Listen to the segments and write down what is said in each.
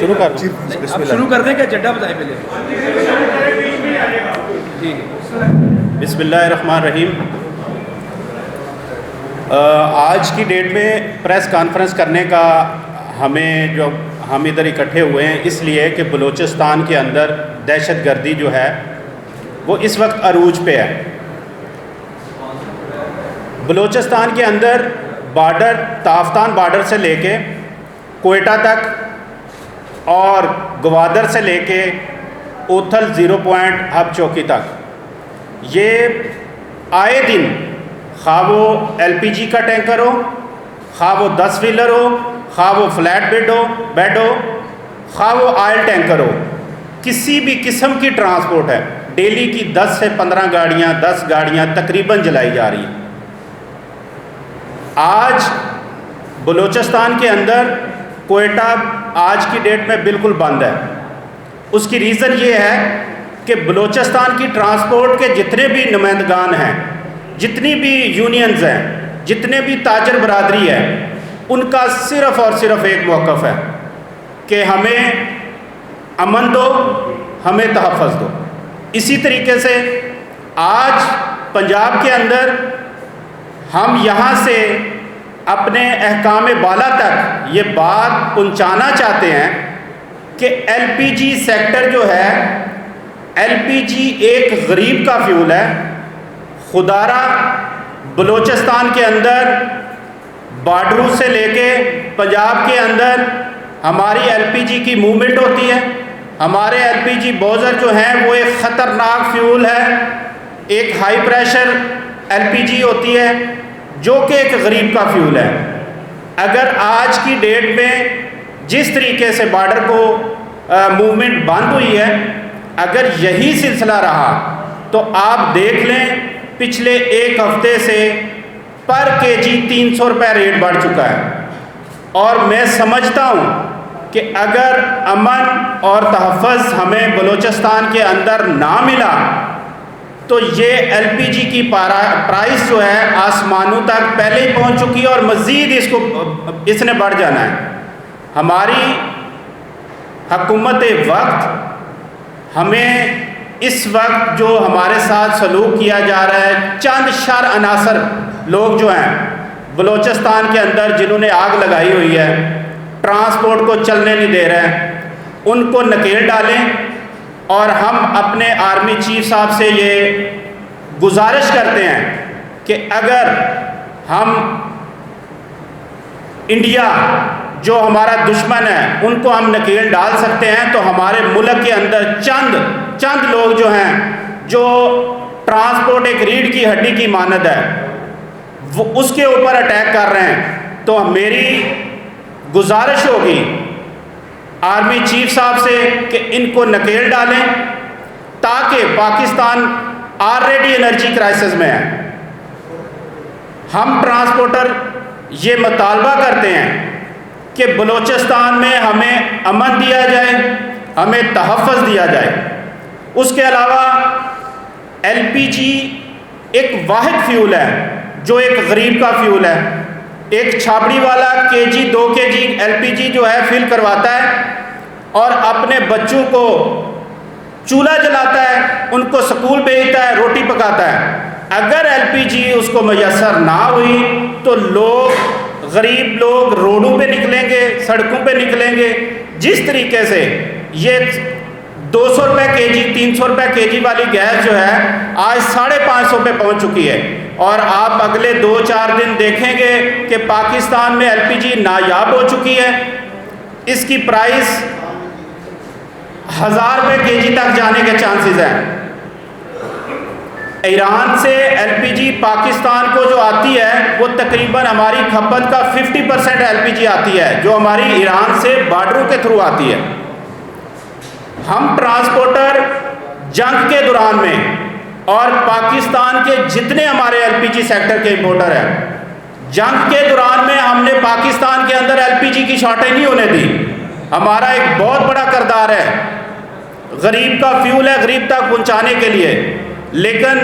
شروع کر دیں؟ آپ شروع کر دیں کہ ایجنڈا بتائیں پہلے؟ ٹھیک ہے. بسم اللہ الرحمن الرحیم. آج کی ڈیٹ میں پریس کانفرنس کرنے کا ہم ادھر اکٹھے ہوئے ہیں اس لیے کہ بلوچستان کے اندر دہشت گردی جو ہے وہ اس وقت عروج پہ ہے. بلوچستان کے اندر بارڈر تافتان بارڈر سے لے کے کوئٹہ تک اور گوادر سے لے کے اوتھل 0 پوائنٹ ہب چوکی تک یہ آئے دن خواہ وہ ایل پی جی کا ٹینکر ہو، خواہ وہ 10 ویلر ہو، خواہ وہ فلیٹ بیڈ ہو، خواہ وہ آئل ٹینکر ہو، کسی بھی قسم کی ٹرانسپورٹ ہے، ڈیلی کی 10 سے 15 گاڑیاں 10 گاڑیاں تقریباً جلائی جا رہی ہیں. آج بلوچستان کے اندر کوئٹہ آج کی ڈیٹ میں بالکل بند ہے. اس کی ریزن یہ ہے کہ بلوچستان کی ٹرانسپورٹ کے جتنے بھی نمائندگان ہیں، جتنی بھی یونینز ہیں، جتنے بھی تاجر برادری ہے، ان کا صرف اور صرف ایک موقف ہے کہ ہمیں امن دو، ہمیں تحفظ دو. اسی طریقے سے آج پنجاب کے اندر ہم یہاں سے اپنے احکام بالا تک یہ بات پہنچانا چاہتے ہیں کہ ایل پی جی سیکٹر جو ہے، ایل پی جی ایک غریب کا فیول ہے. خدارہ بلوچستان کے اندر بارڈروں سے لے کے پنجاب کے اندر ہماری ایل پی جی کی موومنٹ ہوتی ہے. ہمارے ایل پی جی بوزر جو ہیں وہ ایک خطرناک فیول ہے، ایک ہائی پریشر ایل پی جی ہوتی ہے جو کہ ایک غریب کا فیول ہے. اگر آج کی ڈیٹ میں جس طریقے سے بارڈر کو موومنٹ بند ہوئی ہے، اگر یہی سلسلہ رہا تو آپ دیکھ لیں پچھلے ایک ہفتے سے پر کے جی 300 روپے ریٹ بڑھ چکا ہے. اور میں سمجھتا ہوں کہ اگر امن اور تحفظ ہمیں بلوچستان کے اندر نہ ملا تو یہ ایل پی جی کی پرائس جو ہے آسمانوں تک پہلے ہی پہنچ چکی ہے اور مزید اس نے بڑھ جانا ہے. ہماری حکومت وقت ہمیں اس وقت جو ہمارے ساتھ سلوک کیا جا رہا ہے، چند شر عناصر لوگ جو ہیں بلوچستان کے اندر جنہوں نے آگ لگائی ہوئی ہے، ٹرانسپورٹ کو چلنے نہیں دے رہے ہیں، ان کو نکیل ڈالیں. اور ہم اپنے آرمی چیف صاحب سے یہ گزارش کرتے ہیں کہ اگر ہم انڈیا جو ہمارا دشمن ہے ان کو ہم نکیل ڈال سکتے ہیں تو ہمارے ملک کے اندر چند لوگ جو ہیں جو ٹرانسپورٹ ایک ریڑھ کی ہڈی کی مانند ہے وہ اس کے اوپر اٹیک کر رہے ہیں. تو میری گزارش ہوگی آرمی چیف صاحب سے کہ ان کو نکیل ڈالیں تاکہ پاکستان آلریڈی انرجی کرائسس میں ہے. ہم ٹرانسپورٹر یہ مطالبہ کرتے ہیں کہ بلوچستان میں ہمیں امن دیا جائے، ہمیں تحفظ دیا جائے. اس کے علاوہ ایل پی جی ایک واحد فیول ہے جو ایک غریب کا فیول ہے. ایک چھاپڑی والا کے جی 2 کے جی ایل پی جی جو ہے فل کرواتا ہے اور اپنے بچوں کو چولہا جلاتا ہے، ان کو سکول بھیجتا ہے، روٹی پکاتا ہے. اگر ایل پی جی اس کو میسر نہ ہوئی تو غریب لوگ روڈوں پہ نکلیں گے، سڑکوں پہ نکلیں گے. جس طریقے سے یہ 200 روپے کے جی 300 روپے کے جی والی گیس جو ہے آج 550 پہ پہنچ چکی ہے. اور آپ اگلے 2-4 دن دیکھیں گے کہ پاکستان میں ایل پی جی نایاب ہو چکی ہے. اس کی پرائس 1000 روپے کے جی تک جانے کے چانسز ہیں. ایران سے ایل پی جی پاکستان کو جو آتی ہے وہ تقریباً ہماری کھپت کا 50% ایل پی جی آتی ہے جو ہماری ایران سے بارڈروں کے تھرو آتی ہے. ہم ٹرانسپورٹر جنگ کے دوران میں اور پاکستان کے جتنے ہمارے ایل پی جی سیکٹر کے امپورٹر ہیں، جنگ کے دوران میں ہم نے پاکستان کے اندر ایل پی جی کی شارٹیج نہیں ہونے دی. ہمارا ایک بہت بڑا کردار ہے، غریب کا فیول ہے غریب تک پہنچانے کے لیے. لیکن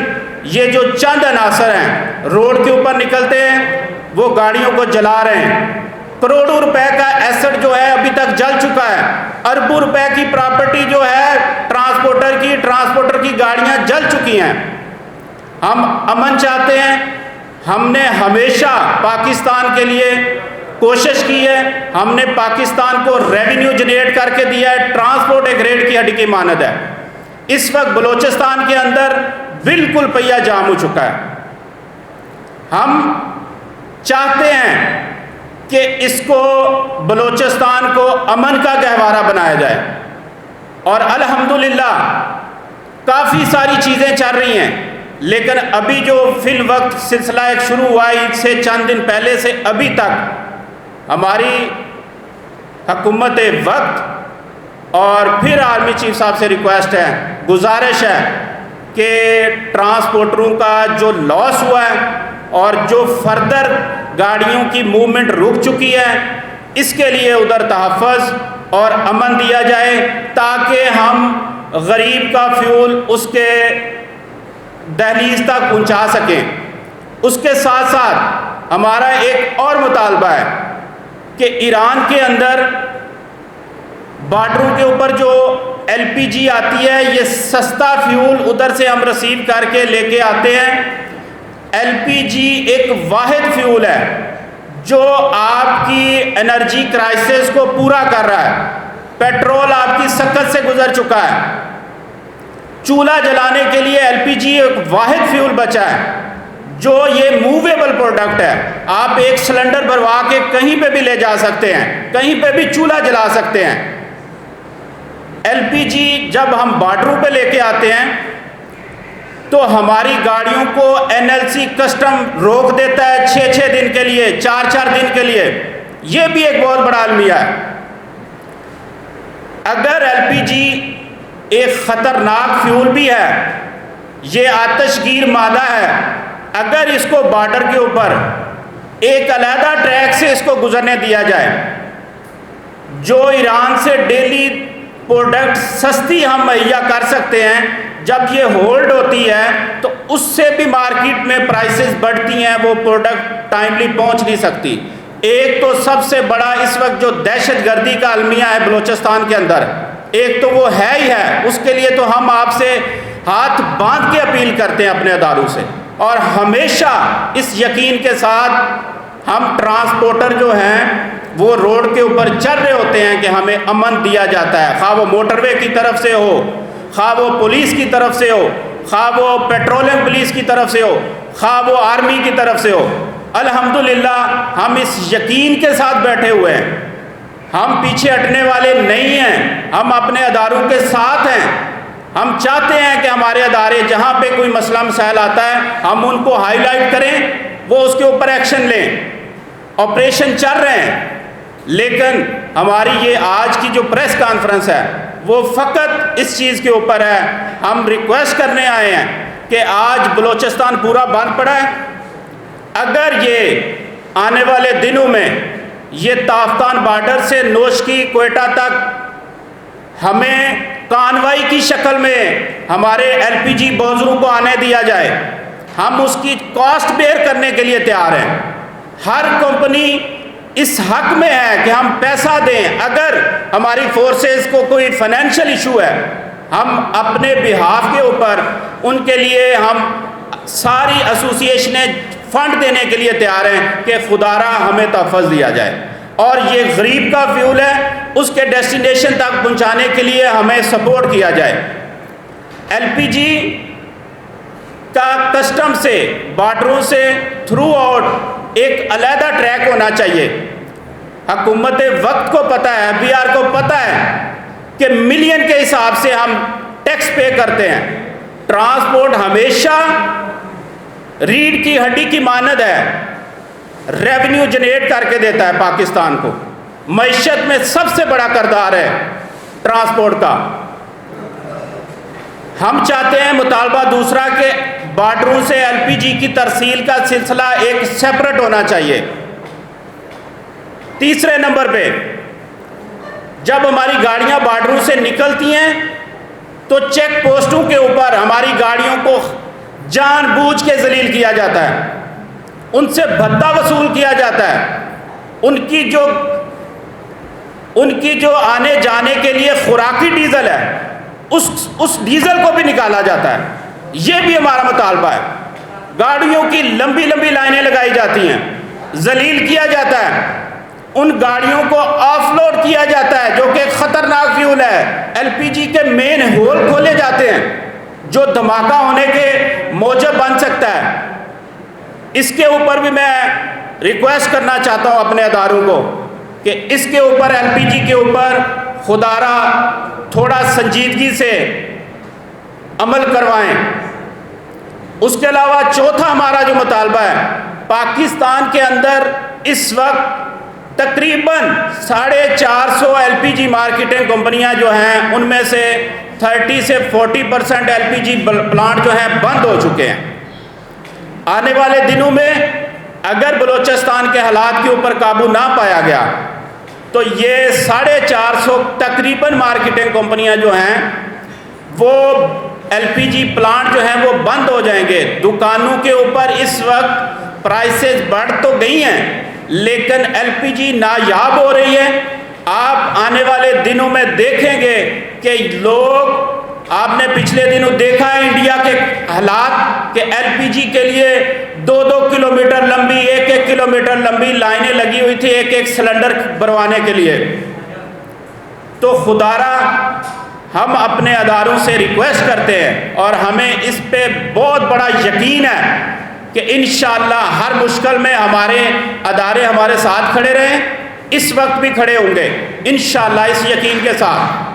یہ جو چند عناصر ہیں روڈ کے اوپر نکلتے ہیں وہ گاڑیوں کو جلا رہے ہیں، کروڑوں روپے کا ایسٹ جو ہے ابھی تک جل چکا ہے، اربوں روپے کی پراپرٹی جو ہے ٹرانسپورٹر کی گاڑیاں جل چکی ہیں۔ ہم امن چاہتے ہیں، ہم نے ہمیشہ پاکستان کے لیے کوشش کی ہے، ہم نے پاکستان کو ریونیو جنریٹ کر کے دیا ہے، ٹرانسپورٹ ایک ریڑھ کی ہڈی کی مانند ہے۔ اس وقت بلوچستان کے اندر بالکل پہیہ جام ہو چکا ہے۔ ہم چاہتے ہیں کہ اس کو بلوچستان کو امن کا گہوارہ بنایا جائے، اور الحمدللہ کافی ساری چیزیں چل رہی ہیں، لیکن ابھی جو فی الوقت سلسلہ ایک شروع ہوا عید سے چند دن پہلے سے ابھی تک ہماری حکومت وقت اور پھر آرمی چیف صاحب سے ریکویسٹ ہے، گزارش ہے کہ ٹرانسپورٹروں کا جو لاس ہوا ہے اور جو فردر گاڑیوں کی موومنٹ رک چکی ہے، اس کے لیے ادھر تحفظ اور امن دیا جائے تاکہ ہم غریب کا فیول اس کے دہلیز تک پہنچا سکیں۔ اس کے ساتھ ساتھ ہمارا ایک اور مطالبہ ہے کہ ایران کے اندر بارڈروں کے اوپر جو ایل پی جی آتی ہے، یہ سستا فیول ادھر سے ہم ریسیو کر کے لے کے آتے ہیں۔ ایل پی جی ایک واحد فیول ہے جو آپ کی انرجی کرائسس کو پورا کر رہا ہے۔ پیٹرول آپ کی سکت سے گزر چکا ہے، چولہا جلانے کے لیے ایل پی جی ایک واحد فیول بچا ہے جو یہ موویبل پروڈکٹ ہے، آپ ایک سلنڈر بھروا کے کہیں پہ بھی لے جا سکتے ہیں، کہیں پہ بھی چولہا جلا سکتے ہیں۔ ایل پی جی جب ہم بارڈروں پہ لے کے آتے ہیں تو ہماری گاڑیوں کو این ایل سی کسٹم روک دیتا ہے 6 دن کے لیے، 4 دن کے لیے۔ یہ بھی ایک بہت بڑا المیہ ہے۔ اگر ایل پی جی ایک خطرناک فیول بھی ہے، یہ آتش گیر مادہ ہے، اگر اس کو بارڈر کے اوپر ایک علیحدہ ٹریک سے اس کو گزرنے دیا جائے، جو ایران سے ڈیلی پروڈکٹ سستی ہم مہیا کر سکتے ہیں، جب یہ ہولڈ ہوتی ہے تو اس سے بھی مارکیٹ میں پرائسز بڑھتی ہیں، وہ پروڈکٹ ٹائملی پہنچ نہیں سکتی۔ ایک تو سب سے بڑا اس وقت جو دہشت گردی کا المیہ ہے بلوچستان کے اندر، ایک تو وہ ہے ہی ہے، اس کے لیے تو ہم آپ سے ہاتھ باندھ کے اپیل کرتے ہیں اپنے اداروں سے، اور ہمیشہ اس یقین کے ساتھ ہم ٹرانسپورٹر جو ہیں وہ روڈ کے اوپر چل رہے ہوتے ہیں کہ ہمیں امن دیا جاتا ہے، خواہ وہ موٹر وے کی طرف سے ہو، خواہ وہ پولیس کی طرف سے ہو، خواہ وہ پیٹرولیم پولیس کی طرف سے ہو، خواہ وہ آرمی کی طرف سے ہو۔ الحمدللہ ہم اس یقین کے ساتھ بیٹھے ہوئے ہیں، ہم پیچھے ہٹنے والے نہیں ہیں، ہم اپنے اداروں کے ساتھ ہیں۔ ہم چاہتے ہیں کہ ہمارے ادارے جہاں پہ کوئی مسئلہ مسائل آتا ہے ہم ان کو ہائی لائٹ کریں، وہ اس کے اوپر ایکشن لیں۔ آپریشن چل رہے ہیں، لیکن ہماری یہ آج کی جو پریس کانفرنس ہے وہ فقط اس چیز کے اوپر ہے، ہم ریکویسٹ کرنے آئے ہیں کہ آج بلوچستان پورا بند پڑا ہے، اگر یہ آنے والے دنوں میں یہ تافتان بارڈر سے نوشکی کوئٹہ تک ہمیں کانوائی کی شکل میں ہمارے ایل پی جی بوزروں کو آنے دیا جائے، ہم اس کی کاسٹ بیئر کرنے کے لیے تیار ہیں۔ ہر کمپنی اس حق میں ہے کہ ہم پیسہ دیں، اگر ہماری فورسز کو کوئی فائنینشیل ایشو ہے ہم اپنے بہاف کے اوپر ان کے لیے ہم ساری ایسوسیشنیں فنڈ دینے کے لیے تیار ہیں کہ خدا را ہمیں تحفظ دیا جائے، اور یہ غریب کا فیول ہے، اس کے ڈیسٹینیشن تک پہنچانے کے لیے ہمیں سپورٹ کیا جائے۔ ایل پی جی کا کسٹم سے بارڈروں سے تھرو آؤٹ ایک علیحدہ ٹریک ہونا چاہیے۔ حکومت وقت کو پتہ ہے، بی آر کو پتہ ہے کہ ملین کے حساب سے ہم ٹیکس پے کرتے ہیں۔ ٹرانسپورٹ ہمیشہ ریڑھ کی ہڈی کی مانند ہے، ریونیو جنریٹ کر کے دیتا ہے پاکستان کو، معیشت میں سب سے بڑا کردار ہے ٹرانسپورٹ کا۔ ہم چاہتے ہیں مطالبہ دوسرا کہ بارڈروں سے ایل پی جی کی ترسیل کا سلسلہ ایک سیپریٹ ہونا چاہیے۔ تیسرے نمبر پہ جب ہماری گاڑیاں بارڈروں سے نکلتی ہیں تو چیک پوسٹوں کے اوپر ہماری گاڑیوں کو جان بوجھ کے ذلیل کیا جاتا ہے، ان سے بھتہ وصول کیا جاتا ہے۔ ان کی جو آنے جانے کے لیے خوراکی ڈیزل ہے اس ڈیزل کو بھی نکالا جاتا ہے. یہ بھی ہمارا مطالبہ ہے. گاڑیوں کی لمبی لمبی لائنیں لگائی جاتی ہیں, ذلیل کیا جاتا ہے, ان گاڑیوں کو آف لوڈ کیا جاتا ہے جو کہ خطرناک فیول ہے. ایل پی جی کے مین ہول کھولے جاتے ہیں جو دھماکہ ہونے کے موجب بن سکتا ہے. اس کے اوپر بھی میں ریکویسٹ کرنا چاہتا ہوں اپنے اداروں کو کہ اس کے اوپر ایل پی جی کے اوپر خدارہ تھوڑا سنجیدگی سے عمل کروائیں. اس کے علاوہ چوتھا ہمارا جو مطالبہ ہے, پاکستان کے اندر اس وقت تقریباً 450 ایل پی جی مارکیٹنگ کمپنیاں جو ہیں ان میں سے 30 سے 40% ایل پی جی پلانٹ جو ہیں بند ہو چکے ہیں. آنے والے دنوں میں اگر بلوچستان کے حالات کے اوپر قابو نہ پایا گیا تو یہ 450 تقریباً مارکیٹنگ کمپنیاں جو ہیں وہ ایل پی جی پلانٹ جو ہیں وہ بند ہو جائیں گے. دکانوں کے اوپر اس وقت پرائسز بڑھ تو گئی ہیں لیکن ایل پی جی نایاب ہو رہی ہے. آپ آنے والے دنوں میں دیکھیں گے کہ لوگ, آپ نے پچھلے دنوں دیکھا ہے انڈیا کے حالات کہ ایل پی جی کے لیے 2-2 کلومیٹر لمبی 1-1 کلومیٹر لمبی لائنیں لگی ہوئی تھی ایک سلنڈر بھروانے کے لیے. تو خدارہ ہم اپنے اداروں سے ریکویسٹ کرتے ہیں اور ہمیں اس پہ بہت بڑا یقین ہے کہ انشاءاللہ ہر مشکل میں ہمارے ادارے ہمارے ساتھ کھڑے رہیں. اس وقت بھی کھڑے ہوں گے انشاءاللہ اس یقین کے ساتھ.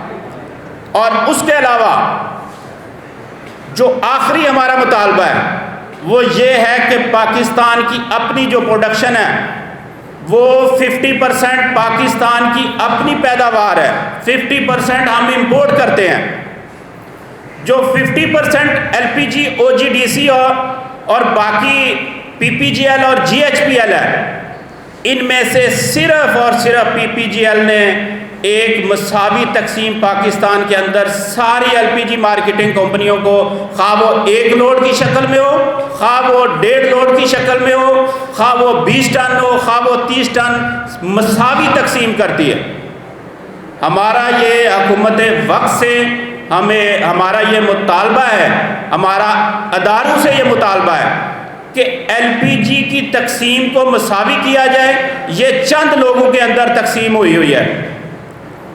اور اس کے علاوہ جو آخری ہمارا مطالبہ ہے وہ یہ ہے کہ پاکستان کی اپنی جو پروڈکشن ہے وہ 50% پاکستان کی اپنی پیداوار ہے, 50% ہم امپورٹ کرتے ہیں. جو 50% ایل پی جی او جی ڈی سی اور باقی پی پی جی ایل اور جی ایچ پی ایل ہے, ان میں سے صرف اور صرف پی پی جی ایل نے ایک مساوی تقسیم پاکستان کے اندر ساری ایل پی جی مارکیٹنگ کمپنیوں کو, خواہ وہ 1 لوڈ کی شکل میں ہو, خواہ وہ 1.5 لوڈ کی شکل میں ہو, خواہ وہ 20 ٹن ہو, خواہ وہ 30 ٹن, مساوی تقسیم کرتی ہے. ہمارا یہ حکومت وقت سے ہمارا یہ مطالبہ ہے, ہمارا اداروں سے یہ مطالبہ ہے کہ ایل پی جی کی تقسیم کو مساوی کیا جائے. یہ چند لوگوں کے اندر تقسیم ہوئی ہے,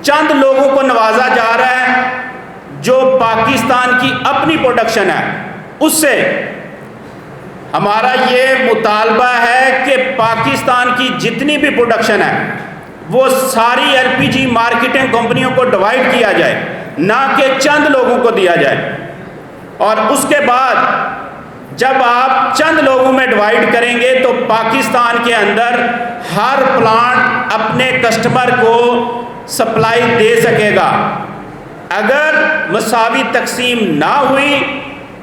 چند لوگوں کو نوازا جا رہا ہے جو پاکستان کی اپنی پروڈکشن ہے. اس سے ہمارا یہ مطالبہ ہے کہ پاکستان کی جتنی بھی پروڈکشن ہے وہ ساری ایل پی جی مارکیٹنگ کمپنیوں کو ڈیوائیڈ کیا جائے, نہ کہ چند لوگوں کو دیا جائے. اور اس کے بعد جب آپ چند لوگوں میں ڈیوائیڈ کریں گے تو پاکستان کے اندر ہر پلانٹ اپنے کسٹمر کو سپلائی دے سکے گا. اگر مساوی تقسیم نہ ہوئی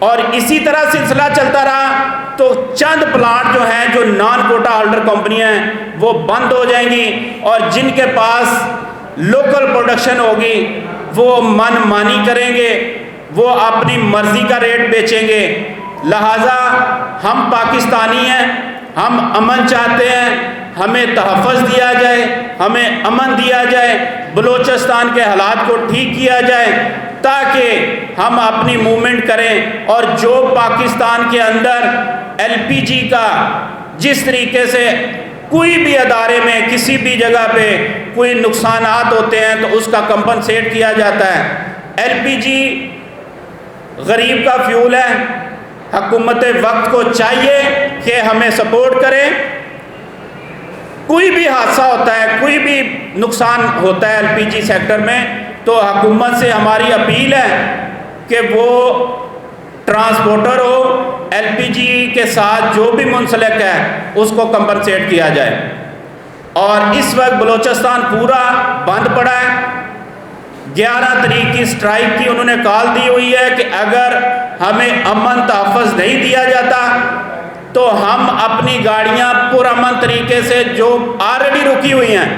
اور اسی طرح سلسلہ چلتا رہا تو چند پلانٹ جو ہیں جو نان کوٹا ہولڈر کمپنیاں ہیں وہ بند ہو جائیں گی, اور جن کے پاس لوکل پروڈکشن ہوگی وہ من مانی کریں گے, وہ اپنی مرضی کا ریٹ بیچیں گے. لہٰذا ہم پاکستانی ہیں, ہم امن چاہتے ہیں, ہمیں تحفظ دیا جائے, ہمیں امن دیا جائے, بلوچستان کے حالات کو ٹھیک کیا جائے تاکہ ہم اپنی موومنٹ کریں. اور جو پاکستان کے اندر ایل پی جی کا جس طریقے سے کوئی بھی ادارے میں کسی بھی جگہ پہ کوئی نقصانات ہوتے ہیں تو اس کا کمپنسیٹ کیا جاتا ہے. ایل پی جی غریب کا فیول ہے, حکومت وقت کو چاہیے کہ ہمیں سپورٹ کرے. کوئی بھی حادثہ ہوتا ہے, کوئی بھی نقصان ہوتا ہے ایل پی جی سیکٹر میں تو حکومت سے ہماری اپیل ہے کہ وہ ٹرانسپورٹر ہو, ایل پی جی کے ساتھ جو بھی منسلک ہے اس کو کمپنسیٹ کیا جائے. اور اس وقت بلوچستان پورا بند پڑا ہے. 11 تاریخ کی اسٹرائک کی انہوں نے کال دی ہوئی ہے کہ اگر ہمیں امن تحفظ نہیں دیا جاتا تو ہم اپنی گاڑیاں پرامن طریقے سے جو آلریڈی رکی ہوئی ہیں,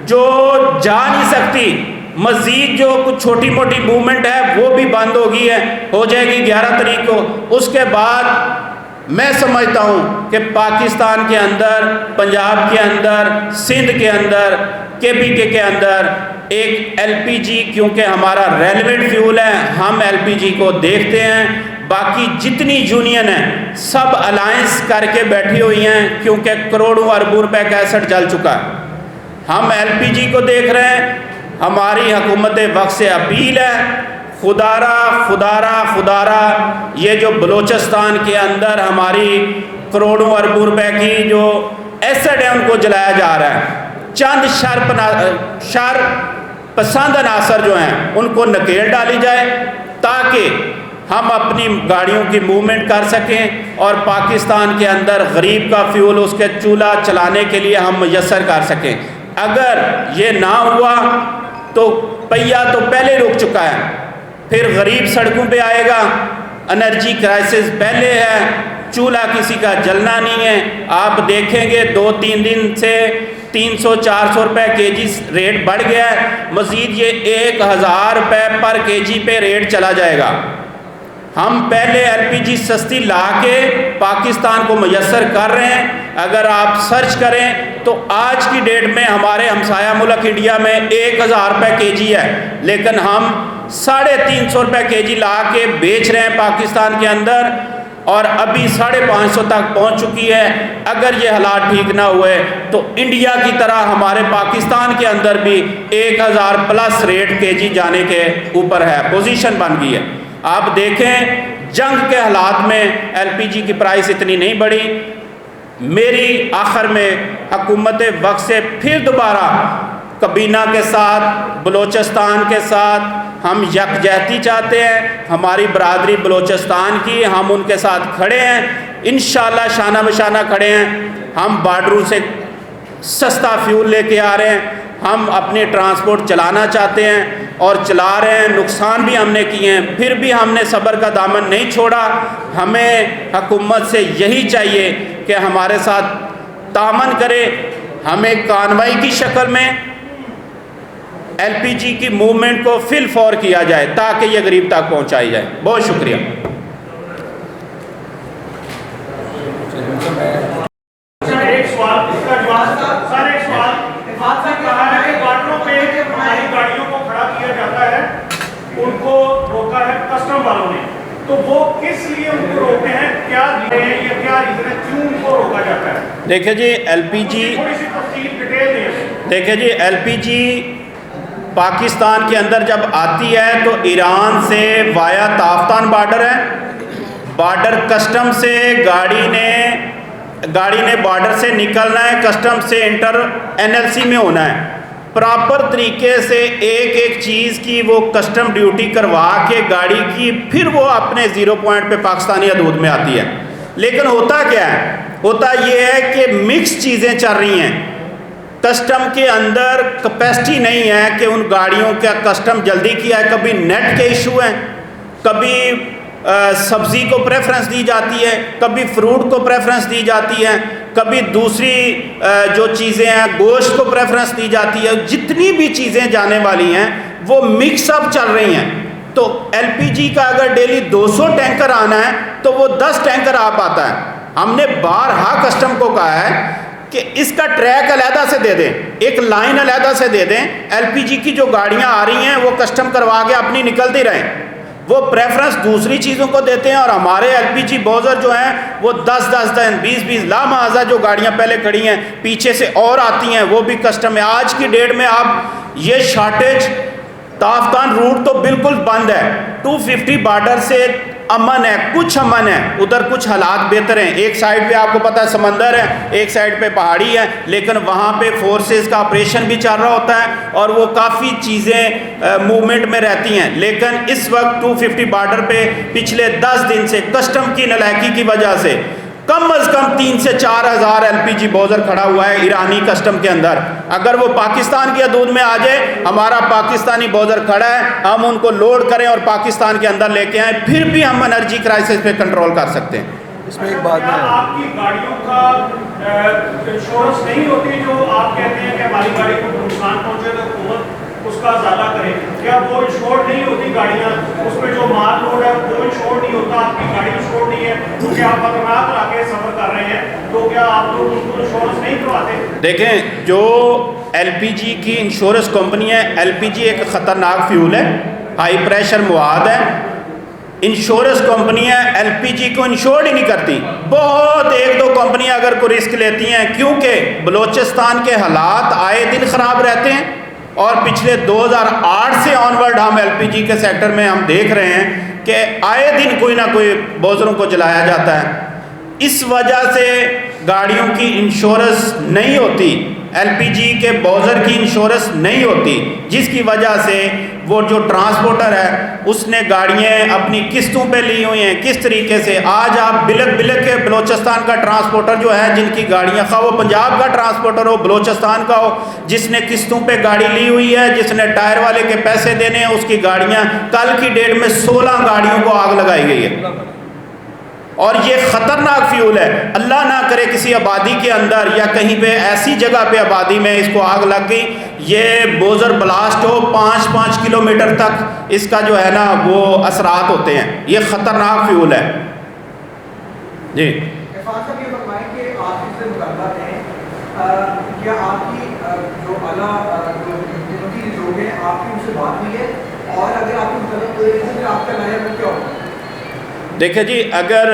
جو جا نہیں سکتی, مزید جو کچھ چھوٹی موٹی موومنٹ ہے وہ بھی بند ہو گئی ہے, ہو جائے گی 11 تاریخ کو. اس کے بعد میں سمجھتا ہوں کہ پاکستان کے اندر، پنجاب کے اندر، سندھ کے اندر، KPK کے اندر ایک LPG، کیونکہ ہمارا ریلیونٹ فیول ہے، ہم LPG کو دیکھتے ہیں. باقی جتنی یونین ہیں سب الائنس کر کے بیٹھی ہوئی ہیں، کیونکہ کروڑوں اربوں روپے کا ایسٹ جل چکا ہے. ہم LPG کو دیکھ رہے ہیں. ہماری حکومت وقت سے اپیل ہے، خدارہ یہ جو بلوچستان کے اندر ہماری کروڑوں اربوں روپے کی جو ایسٹ ہے ان کو جلایا جا رہا ہے. چند شر پسند عناصر جو ہیں ان کو نکیل ڈالی جائے تاکہ ہم اپنی گاڑیوں کی موومنٹ کر سکیں اور پاکستان کے اندر غریب کا فیول اس کے چولہا چلانے کے لیے ہم میسر کر سکیں. اگر یہ نہ ہوا تو پہیہ تو پہلے رک چکا ہے، پھر غریب سڑکوں پہ آئے گا. انرجی کرائسس پہلے ہے، چولہا کسی کا جلنا نہیں ہے. آپ دیکھیں گے 2-3 دن سے 300-400 روپے kg ریٹ بڑھ گیا ہے. مزید یہ 1000 روپے پر kg پہ ریٹ چلا جائے گا. ہم پہلے LPG سستی لا کے پاکستان کو میسر کر رہے ہیں. اگر آپ سرچ کریں تو آج کی ڈیٹ میں ہمارے ہمسایہ ملک انڈیا میں 1000 روپے kg ہے، لیکن ہم 350 روپے kg لا کے بیچ رہے ہیں پاکستان کے اندر، اور ابھی 550 تک پہنچ چکی ہے. اگر یہ حالات ٹھیک نہ ہوئے تو انڈیا کی طرح ہمارے پاکستان کے اندر بھی 1000 پلس ریٹ kg جانے کے اوپر ہے، پوزیشن بن گئی ہے. آپ دیکھیں جنگ کے حالات میں LPG کی پرائس اتنی نہیں بڑھی. میری آخر میں حکومت وقت سے پھر دوبارہ کابینہ کے ساتھ، بلوچستان کے ساتھ ہم یکجہتی چاہتے ہیں. ہماری برادری بلوچستان کی، ہم ان کے ساتھ کھڑے ہیں، انشاءاللہ شانہ بشانہ کھڑے ہیں. ہم بارڈروں سے سستا فیول لے کے آ رہے ہیں. ہم اپنی ٹرانسپورٹ چلانا چاہتے ہیں اور چلا رہے ہیں. نقصان بھی ہم نے کیے ہیں، پھر بھی ہم نے صبر کا دامن نہیں چھوڑا. ہمیں حکومت سے یہی چاہیے کہ ہمارے ساتھ تعاون کرے. ہمیں کانوائی کی شکل میں LPG کی موومنٹ کو فل فور کیا جائے تاکہ یہ غریب تک پہنچائی جائے. بہت شکریہ. ایک سوال اس کا جواب سر، ایک سوال کہا ہے کہ بارڈروں پہ ہماری گاڑیوں کو کھڑا کیا جاتا ہے، ان کو روکا ہے کسٹم والوں نے، تو وہ کس لیے ان کو روکتے ہیں؟ کیا یا کیا ریزن ہے کیوں ان کو روکا جاتا ہے؟ دیکھیں جی LPG، تھوڑی سی تفصیل ڈیٹیل دیں. دیکھیں جی LPG پاکستان کے اندر جب آتی ہے تو ایران سے وایا تافتان بارڈر ہے. بارڈر کسٹم سے گاڑی نے بارڈر سے نکلنا ہے، کسٹم سے انٹر NLC میں ہونا ہے. پراپر طریقے سے ایک ایک چیز کی وہ کسٹم ڈیوٹی کروا کے گاڑی کی پھر وہ اپنے 0 پوائنٹ پہ پاکستانی حدود میں آتی ہے. لیکن ہوتا کیا ہے؟ ہوتا یہ ہے کہ مکس چیزیں چل رہی ہیں. کسٹم کے اندر کیپیسٹی نہیں ہے کہ ان گاڑیوں کا کسٹم جلدی کیا ہے. کبھی نیٹ کے ایشو ہیں، کبھی سبزی کو پریفرنس دی جاتی ہے، کبھی فروٹ کو پریفرنس دی جاتی ہے، کبھی دوسری جو چیزیں ہیں گوشت کو پریفرنس دی جاتی ہے. جتنی بھی چیزیں جانے والی ہیں وہ مکس اپ چل رہی ہیں. تو LPG کا اگر ڈیلی 200 ٹینکر آنا ہے تو وہ 10 ٹینکر آ پاتا ہے. ہم نے بارہا کسٹم کو کہا ہے کہ اس کا ٹریک علیحدہ سے دے دیں، ایک لائن علیحدہ سے دے دیں. LPG کی جو گاڑیاں آ رہی ہیں وہ کسٹم کروا کے اپنی نکلتی رہیں. وہ پریفرنس دوسری چیزوں کو دیتے ہیں اور ہمارے LPG بوزر جو ہیں وہ 10-10 دن 20-20 لامحاظہ جو گاڑیاں پہلے کھڑی ہیں پیچھے سے اور آتی ہیں وہ بھی کسٹم ہے. آج کی ڈیٹ میں آپ یہ شارٹیج، تافتان روٹ تو بالکل بند ہے. 250 بارڈر سے امن ہے، کچھ امن ہے، ادھر کچھ حالات بہتر ہیں. ایک سائڈ پہ آپ کو پتہ ہے سمندر ہے، ایک سائڈ پہ پہاڑی ہے، لیکن وہاں پہ فورسز کا آپریشن بھی چل رہا ہوتا ہے اور وہ کافی چیزیں موومنٹ میں رہتی ہیں. لیکن اس وقت 250 بارڈر پہ پچھلے 10 دن سے کسٹم کی نالائکی کی وجہ سے کم از کم 3 سے 4 ہزار LPG بوزر کھڑا ہوا ہے ایرانی کسٹم کے اندر. اگر وہ پاکستان کی حدود میں آ جائے، ہمارا پاکستانی بوزر کھڑا ہے، ہم ان کو لوڈ کریں اور پاکستان کے اندر لے کے آئیں، پھر بھی ہم انرجی کرائسس پہ کنٹرول کر سکتے ہیں. اس میں ایک بات ہے، آپ کی گاڑیوں کا انشورنس نہیں ہوتی جو آپ کہتے ہیں کہ ہماری گاڑی کو نقصان پہنچے تو حکومت اس کا ازالہ کریں. کیا وہ انشورڈ نہیں ہوتی گاڑیاں؟ اس میں جو مال لوڈ ہے وہ انشورڈ نہیں ہوتا, آپ کی گاڑی انشورڈ نہیں ہے, کیونکہ آپ خطرناک علاقے سفر کر رہے ہیں, تو کیا آپ لوگ ان کو انشورنس نہیں کرواتے؟ دیکھیں, جو ایل پی جی کی انشورنس کمپنی ہے, ایل پی جی ایک خطرناک فیول ہے, ہائی پریشر مواد ہے. انشورنس کمپنیاں ایل پی جی کو انشور ہی نہیں کرتی. بہت ایک دو کمپنیاں اگر کوئی رسک لیتی ہیں, کیونکہ بلوچستان کے حالات آئے دن خراب رہتے ہیں, اور پچھلے 2008 سے آنورڈ ہم ایل پی جی کے سیکٹر میں ہم دیکھ رہے ہیں کہ آئے دن کوئی نہ کوئی بوزروں کو جلایا جاتا ہے. اس وجہ سے گاڑیوں کی انشورنس نہیں ہوتی, ایل پی جی کے بوزر کی انشورنس نہیں ہوتی, جس کی وجہ سے وہ جو ٹرانسپورٹر ہے اس نے گاڑیاں اپنی قسطوں پہ لی ہوئی ہیں. کس طریقے سے آج آپ بلک کے بلوچستان کا ٹرانسپورٹر جو ہے, جن کی گاڑیاں, خواہ وہ پنجاب کا ٹرانسپورٹر ہو, بلوچستان کا ہو, جس نے قسطوں پہ گاڑی لی ہوئی ہے, جس نے ٹائر والے کے پیسے دینے ہیں, اس کی گاڑیاں, کل کی ڈیٹ میں 16 گاڑیوں کو آگ لگائی گئی ہے. اور یہ خطرناک فیول ہے. اللہ نہ کرے کسی آبادی کے اندر یا کہیں پہ ایسی جگہ پہ آبادی میں اس کو آگ لگ گئی, یہ بوزر بلاسٹ ہو, 5 کلومیٹر تک اس کا جو ہے نا وہ اثرات ہوتے ہیں. یہ خطرناک فیول ہے. جی صاحب یہ فرمائیں کہ آپ اس سے مطالبات ہیں, کیا آپ کی جو اعلیٰ جو لوگ ہیں آپ کی ان سے بات ہوئی ہے, اور اگر آپ کی مطلب کوئی آپ کا نیا کیا ہوگا؟ دیکھیں جی, اگر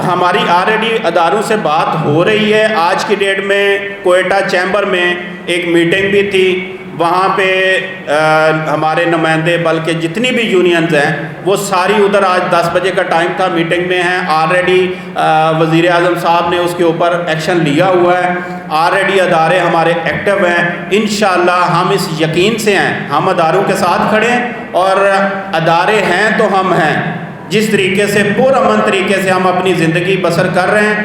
ہماری آلریڈی اداروں سے بات ہو رہی ہے. آج کی ڈیٹ میں کوئٹہ چیمبر میں ایک میٹنگ بھی تھی, وہاں پہ ہمارے نمائندے بلکہ جتنی بھی یونینز ہیں وہ ساری ادھر, آج 10 بجے کا ٹائم تھا, میٹنگ میں ہیں. آلریڈی وزیر اعظم صاحب نے اس کے اوپر ایکشن لیا ہوا ہے. آلریڈی ادارے ہمارے ایکٹیو ہیں. انشاءاللہ ہم اس یقین سے ہیں, ہم اداروں کے ساتھ کھڑے ہیں, اور ادارے ہیں تو ہم ہیں. جس طریقے سے پرامن طریقے سے ہم اپنی زندگی بسر کر رہے ہیں,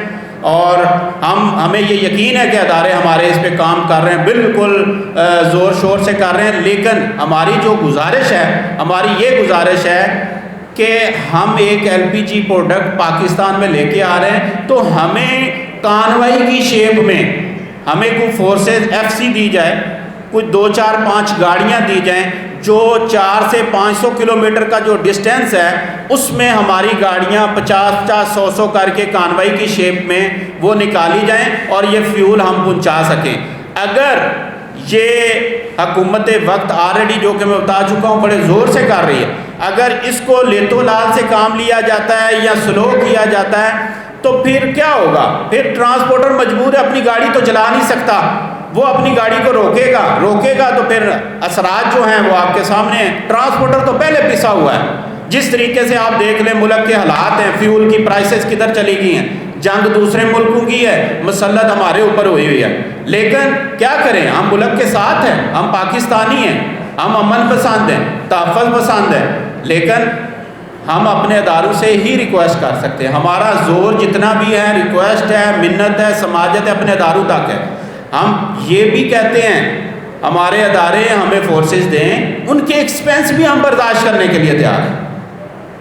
اور ہمیں یہ یقین ہے کہ ادارے ہمارے اس پہ کام کر رہے ہیں, بالکل زور شور سے کر رہے ہیں. لیکن ہماری جو گزارش ہے, ہماری یہ گزارش ہے کہ ہم ایک ایل پی جی پروڈکٹ پاکستان میں لے کے آ رہے ہیں, تو ہمیں کانوائی کی شیپ میں ہمیں کوئی فورسز ایف سی دی جائے, کچھ 2 4 5 گاڑیاں دی جائیں, جو 400 سے 500 کلومیٹر کا جو ڈسٹینس ہے اس میں ہماری گاڑیاں 50 100 کر کے کانوائی کی شیپ میں وہ نکالی جائیں, اور یہ فیول ہم پہنچا سکیں. اگر یہ حکومت وقت آلریڈی, جو کہ میں بتا چکا ہوں, بڑے زور سے کر رہی ہے, اگر اس کو لیتو لال سے کام لیا جاتا ہے یا سلو کیا جاتا ہے, تو پھر کیا ہوگا؟ پھر ٹرانسپورٹر مجبور ہے, اپنی گاڑی تو چلا نہیں سکتا, وہ اپنی گاڑی کو روکے گا تو پھر اثرات جو ہیں وہ آپ کے سامنے ہیں. ٹرانسپورٹر تو پہلے پسا ہوا ہے. جس طریقے سے آپ دیکھ لیں ملک کے حالات ہیں, فیول کی پرائسز کدھر چلی گئی ہیں, جنگ دوسرے ملکوں کی ہے, مسلط ہمارے اوپر ہوئی ہے. لیکن کیا کریں, ہم ملک کے ساتھ ہیں, ہم پاکستانی ہیں, ہم امن پسند ہیں, تحفظ پسند ہیں, لیکن ہم اپنے اداروں سے ہی ریکویسٹ کر سکتے ہیں. ہمارا زور جتنا بھی ہے, ریکویسٹ ہے, منت ہے, سماجت ہے, اپنے اداروں تک ہے. ہم یہ بھی کہتے ہیں ہمارے ادارے ہمیں فورسز دیں, ان کے ایکسپینس بھی ہم برداشت کرنے کے لیے تیار ہیں.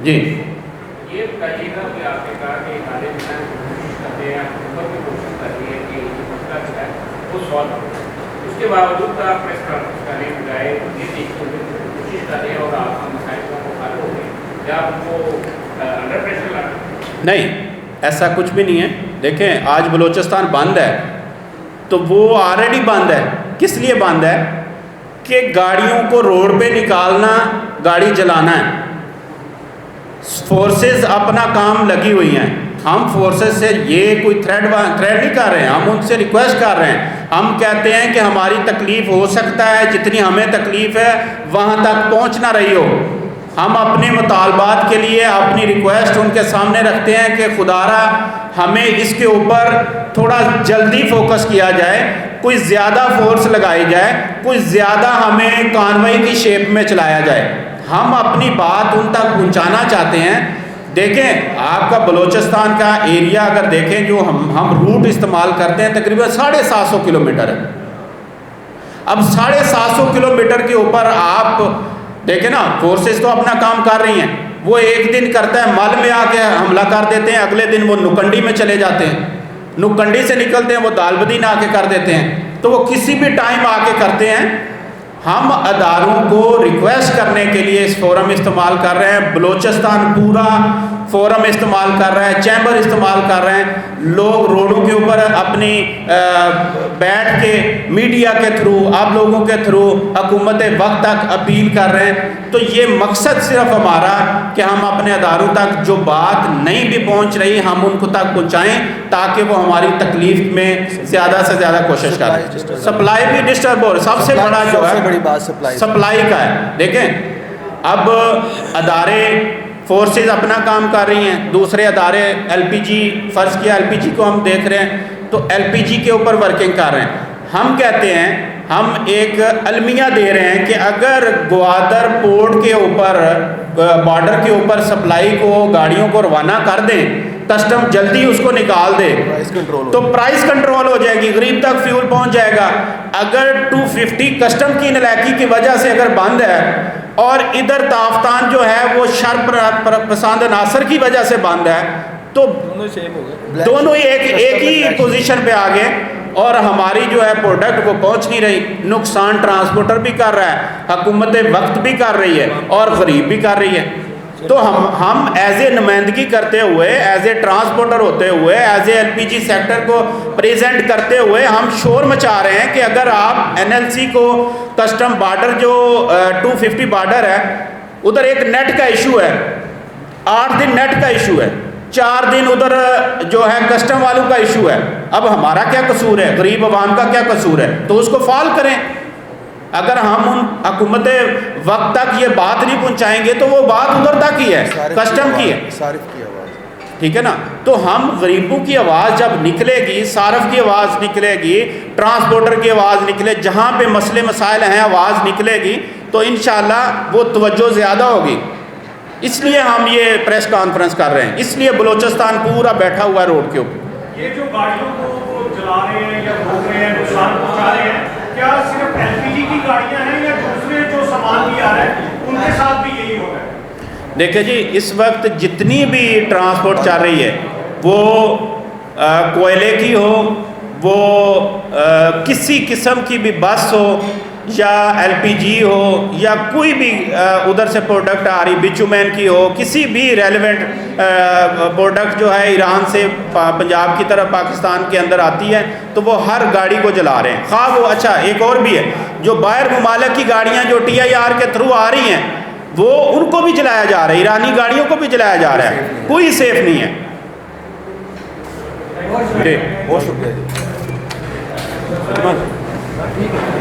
جی یہ بتائیے گا کہ آپ نے کہا کہ ادارے کوشش کرتے ہیں, حکومت بھی کوشش کرتی ہے کہ یہ مسئلہ جو ہے وہ سالو ہو, اس کے باوجود آپ پریس کانفرنس کرنے کے بجائے یہ دیکھنے کی کوشش کرتے ہیں, اور آپ کا مسائل کو حل ہو گئے, یا آپ کو انڈر پریشر لانا؟ نہیں, ایسا کچھ بھی نہیں ہے. دیکھیں, آج بلوچستان بند ہے, تو وہ آلریڈی بند ہے. کس لیے بند ہے؟ کہ گاڑیوں کو روڈ پہ نکالنا, گاڑی جلانا ہے. فورسز اپنا کام لگی ہوئی ہیں. ہم فورسز سے یہ کوئی تھریڈ نہیں کر رہے ہیں, ہم ان سے ریکویسٹ کر رہے ہیں. ہم کہتے ہیں کہ ہماری تکلیف ہو سکتا ہے, جتنی ہمیں تکلیف ہے وہاں تک پہنچ نہ رہی ہو. ہم اپنے مطالبات کے لیے اپنی ریکویسٹ ان کے سامنے رکھتے ہیں کہ خدارا ہمیں اس کے اوپر تھوڑا جلدی فوکس کیا جائے, کچھ زیادہ فورس لگائی جائے, کچھ زیادہ ہمیں کانوائی کی شیپ میں چلایا جائے. ہم اپنی بات ان تک پہنچانا چاہتے ہیں. دیکھیں, آپ کا بلوچستان کا ایریا اگر دیکھیں, جو ہم روٹ استعمال کرتے ہیں تقریباً 750 کلومیٹر ہے. اب 750 کلومیٹر کے اوپر آپ دیکھیں نا, فورسز تو اپنا کام کر رہی ہیں. وہ ایک دن کرتا ہے مل میں آ کے حملہ کر دیتے ہیں, اگلے دن وہ نکنڈی میں چلے جاتے ہیں, نکنڈی سے نکلتے ہیں وہ دالبدین آ کے کر دیتے ہیں. تو وہ کسی بھی ٹائم آ کے کرتے ہیں. ہم اداروں کو ریکویسٹ کرنے کے لیے اس فورم استعمال کر رہے ہیں. بلوچستان پورا فورم استعمال کر رہا ہے, چیمبر استعمال کر رہے ہیں. لوگ روڈوں کے اوپر اپنی بیٹھ کے میڈیا کے تھرو, آپ لوگوں کے تھرو حکومت وقت تک اپیل کر رہے ہیں. تو یہ مقصد صرف ہمارا کہ ہم اپنے اداروں تک جو بات نہیں بھی پہنچ رہی ہم ان کو تک پہنچائیں تاکہ وہ ہماری تکلیف میں زیادہ سے زیادہ کوشش کریں. سپلائی بھی ڈسٹرب ہو رہی, سب سے بڑا جو ہے سپلائی کا ہے. دیکھیں اب ادارے فورسز اپنا کام کر رہی ہیں, دوسرے ادارے ایل پی جی, فرض کیا ایل پی جی کو ہم دیکھ رہے ہیں تو ایل پی جی کے اوپر ورکنگ کر رہے ہیں. ہم کہتے ہیں, ہم ایک المیہ دے رہے ہیں کہ اگر گوادر پورٹ کے اوپر بارڈر کے اوپر سپلائی کو گاڑیوں کو روانہ کر دیں, کسٹم جلدی اس کو نکال دے تو پرائس کنٹرول ہو جائے گی, غریب تک فیول پہنچ جائے گا. اگر 250 کسٹم کی نالاکی کی وجہ سے اگر بند ہے اور ادھر تافتان جو ہے وہ شرپ پسند عناصر کی وجہ سے بند ہے تو دونوں ایک ہی پوزیشن پہ آ گئے اور ہماری جو ہے پروڈکٹ وہ پہنچ نہیں رہی. نقصان ٹرانسپورٹر بھی کر رہا ہے, حکومت وقت بھی کر رہی ہے اور غریب بھی کر رہی ہے. تو ہم ایز اے نمائندگی کرتے ہوئے, ایز اے ٹرانسپورٹر ہوتے ہوئے, as a L P G sector کو پریزنٹ کرتے ہوئے ہم شور مچا رہے ہیں کہ اگر آپ این ایل سی کو کسٹم بارڈر جو 250 بارڈر ہے ادھر ایک نیٹ کا ایشو ہے, 8 دن نیٹ کا ایشو ہے, 4 دن ادھر جو ہے کسٹم والوں کا ایشو ہے. اب ہمارا کیا قصور ہے, غریب عوام کا کیا قصور ہے؟ تو اس کو فال کریں. اگر ہم ان حکومت وقت تک یہ بات نہیں پہنچائیں گے تو وہ بات ادھر تک ہی ہے, کسٹم کی ہے, ٹھیک ہے نا. تو ہم غریبوں کی آواز جب نکلے گی, صارف کی آواز نکلے گی, ٹرانسپورٹر کی آواز نکلے, جہاں پہ مسئلے مسائل ہیں آواز نکلے گی تو انشاءاللہ وہ توجہ زیادہ ہوگی. اس لیے ہم یہ پریس کانفرنس کر رہے ہیں, اس لیے بلوچستان پورا بیٹھا ہوا ہے روڈ کے اوپر. یہ جو گاڑیوں کو جلا رہے ہیں یا روک رہے ہیں, نقصان پہنچا رہے ہیں, کیا صرف ایل پی جی کی گاڑیاں ہیں یا دوسرے جو سامان بھی آ رہے ہیں ان کے ساتھ بھی یہی ہو رہا ہے؟ دیکھیں جی, اس وقت جتنی بھی ٹرانسپورٹ چل رہی ہے وہ کوئلے کی ہو, وہ کسی قسم کی بھی بس ہو یا ایل پی جی ہو یا کوئی بھی ادھر سے پروڈکٹ آ رہی, بچومین کی ہو, کسی بھی ریلیونٹ پروڈکٹ جو ہے ایران سے پنجاب کی طرف پاکستان کے اندر آتی ہے تو وہ ہر گاڑی کو جلا رہے ہیں. خواہ وہ, اچھا ایک اور بھی ہے, جو باہر ممالک کی گاڑیاں جو ٹی آئی آر کے تھرو آ رہی ہیں وہ ان کو بھی جلایا جا رہا ہے, ایرانی گاڑیوں کو بھی جلایا جا رہا ہے, کوئی سیف نہیں ہے. بہت شکریہ.